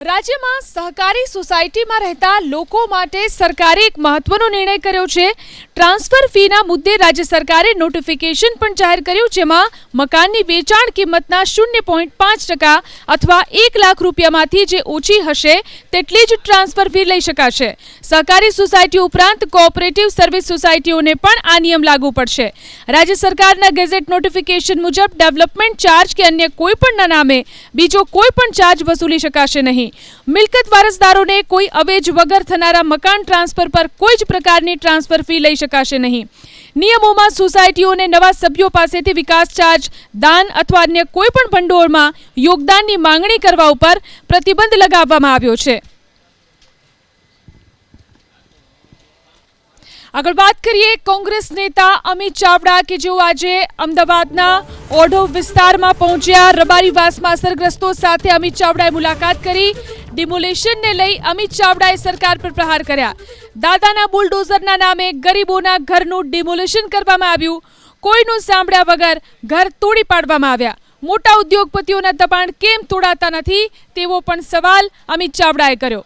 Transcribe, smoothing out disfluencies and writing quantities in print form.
રાજ્યમાં સહકારી સોસાયટીમાં રહેતા લોકો માટે સરકારે એક મહત્વનો નિર્ણય કર્યો છે। ટ્રાન્સફર ફીના મુદ્દે રાજ્ય સરકારે નોટિફિકેશન પણ જાહેર કર્યું, જેમાં મકાનની વેચાણ કિંમતના 0.5% અથવા 1 લાખ રૂપિયામાંથી જે ઓછી હશે તેટલી જ ટ્રાન્સફર ફી લઈ શકાશે। સહકારી સોસાયટીઓ ઉપરાંત કોઓપરેટિવ સર્વિસ સોસાયટીઓને પણ આ નિયમ લાગુ પડશે। રાજ્ય સરકારના ગેઝેટ નોટિફિકેશન મુજબ ડેવલપમેન્ટ ચાર્જ કે અન્ય કોઈપણના નામે બીજો કોઈ પણ ચાર્જ વસૂલી શકાશે નહીં। મિલકત વારસદારોને કોઈ અવેજ વગર થનારા મકાન ટ્રાન્સફર પર કોઈ જ પ્રકારની ટ્રાન્સફર ફી લઈ શકાશે નહીં। નિયમોમાં સોસાયટીઓને નવા સભ્યો પાસેથી વિકાસ ચાર્જ, દાન અથવા અન્ય કોઈ પણ ભંડોળમાં યોગદાનની માંગણી કરવા ઉપર પ્રતિબંધ લગાવવામાં આવ્યો છે। આગળ વાત કરીએ કોંગ્રેસ નેતા અમિત ચાવડા કે જેઓ આજે અમદાવાદના ઓઢવ વિસ્તારમાં પહોંચ્યા। રબારીવાસમાં અસરગ્રસ્તો સાથે અમિત ચાવડાએ મુલાકાત કરી। ડિમોલેશનને લઈ અમિત ચાવડાએ સરકાર પર પ્રહાર કર્યા। દાદાના બુલડોઝરના નામે ગરીબોના ઘરનું ડિમોલેશન કરવામાં આવ્યું। કોઈનું સાંભળ્યા વગર ઘર તોડી પાડવામાં આવ્યા। મોટા ઉદ્યોગપતિઓના દબાણ કેમ તોડાતા નથી તેવો પણ સવાલ અમિત ચાવડાએ કર્યો।